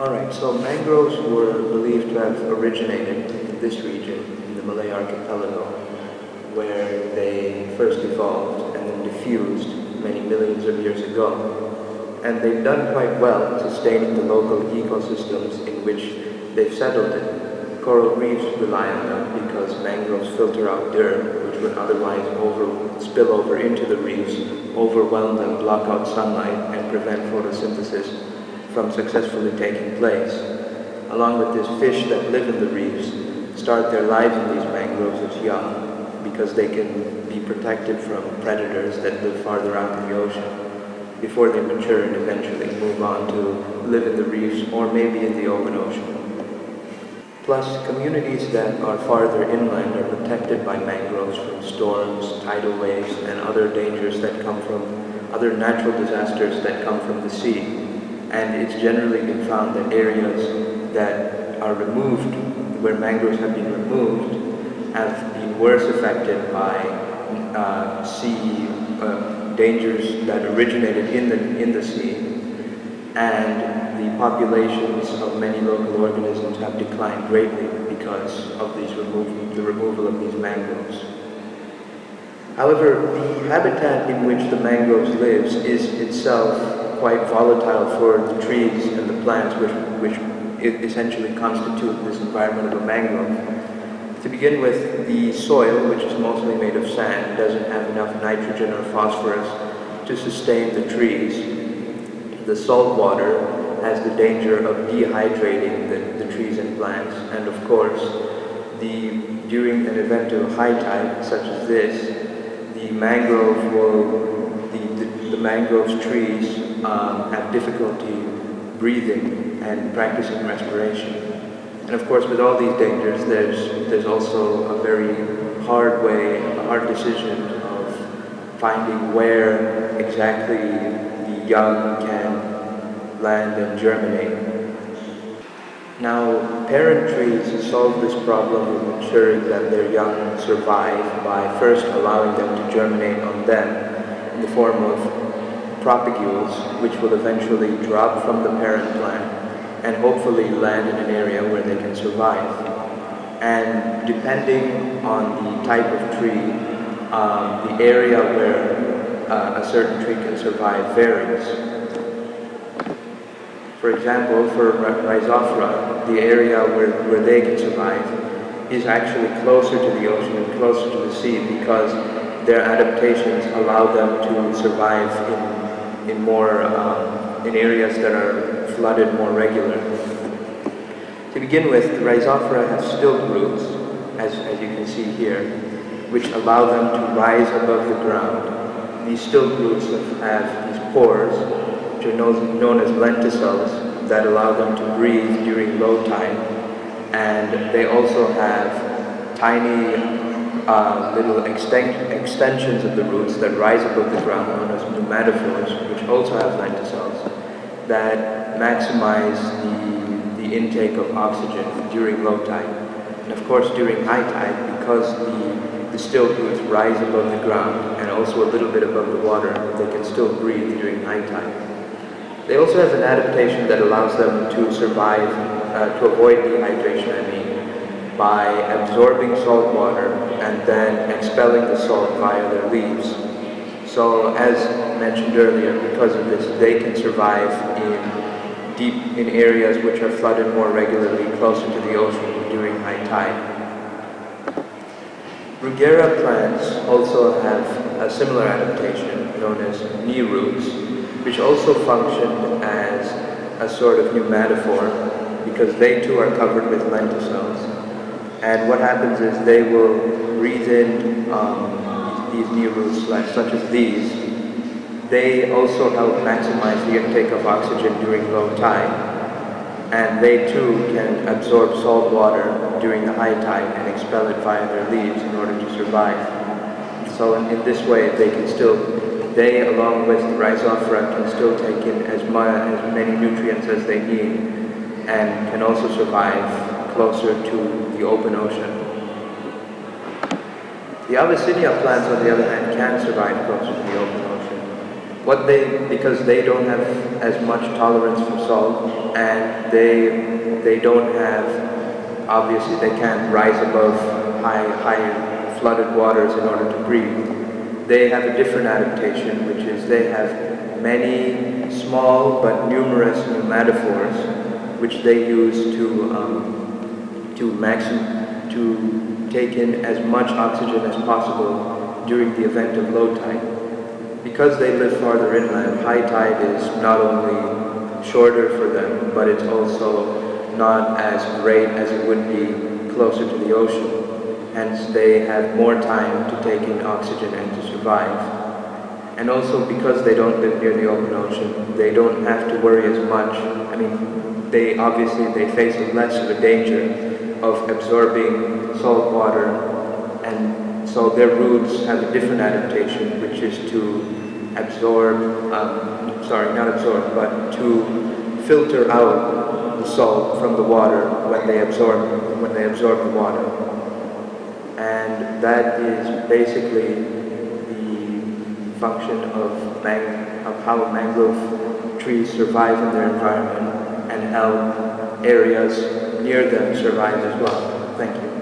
Alright, so mangroves were believed to have originated in this region, in the Malay archipelago, where they first evolved and then diffused many millions of years ago. And they've done quite well sustaining the local ecosystems in which they've settled in. Coral reefs rely on them because mangroves filter out dirt, which would otherwise spill over into the reefs, overwhelm them, block out sunlight, and prevent photosynthesis from successfully taking place. Along with this, fish that live in the reefs start their lives in these mangroves as young because they can be protected from predators that live farther out in the ocean before they mature and eventually move on to live in the reefs or maybe in the open ocean. Plus, communities that are farther inland are protected by mangroves from storms, tidal waves, and other dangers that come from other natural disasters that come from the sea. And it's generally been found that areas that are removed, where mangroves have been removed, have been worse affected by sea dangers that originated in the sea, and the populations of many local organisms have declined greatly because of the removal of these mangroves. However, the habitat in which the mangroves lives is itself quite volatile for the trees and the plants which essentially constitute this environment of a mangrove. To begin with, the soil, which is mostly made of sand, doesn't have enough nitrogen or phosphorus to sustain the trees. The salt water has the danger of dehydrating the trees and plants, and of course, during an event of high tide, such as this, the mangrove's trees have difficulty breathing and practicing respiration. And of course, with all these dangers, there's also a very hard decision of finding where exactly the young can land and germinate. Now, parent trees solve this problem of ensuring that their young survive by first allowing them to germinate on them in the form of propagules, which will eventually drop from the parent plant and hopefully land in an area where they can survive. And depending on the type of tree, the area where a certain tree can survive varies. For example, for Rhizophora, the area where they can survive is actually closer to the ocean and closer to the sea because their adaptations allow them to survive in areas that are flooded more regularly. To begin with, the Rhizophora have stilt roots, as you can see here, which allow them to rise above the ground. These stilt roots have these pores, which are known as lenticels, that allow them to breathe during low tide. And they also have tiny little extensions of the roots that rise above the ground, known as pneumatophores, which also have lenticels, that maximize the intake of oxygen during low tide. And of course, during high tide, because the stilt roots rise above the ground and also a little bit above the water, they can still breathe during high tide. They also have an adaptation that allows them to survive, to avoid dehydration, by absorbing salt water and then expelling the salt via their leaves. So, as mentioned earlier, because of this, they can survive in areas which are flooded more regularly, closer to the ocean during high tide. Bruguera plants also have a similar adaptation known as knee roots, which also function as a sort of pneumatophore because they too are covered with lenticels. And what happens is they will breathe in these knee roots, such as these. They also help maximize the intake of oxygen during low tide. And they too can absorb salt water during the high tide and expel it via their leaves in order to survive. So in this way, they, along with the Rhizophora, can still take in as many nutrients as they need and can also survive closer to the open ocean. The Abyssinia plants, on the other hand, can survive closer to the open ocean. Because they don't have as much tolerance for salt, and they don't have, obviously they can't rise above high flooded waters in order to breathe. They have a different adaptation, which is they have many small but numerous pneumatophores, which they use to take in as much oxygen as possible during the event of low tide. Because they live farther inland, high tide is not only shorter for them, but it's also not as great as it would be closer to the ocean. Hence, they have more time to take in oxygen and to survive. And also because they don't live near the open ocean, they don't have to worry as much. I mean, they face less of a danger of absorbing salt water, and so their roots have a different adaptation, which is to to filter out the salt from the water when they absorb the water. And that is basically the function of how mangrove trees survive in their environment and how areas near them survive as well. Thank you.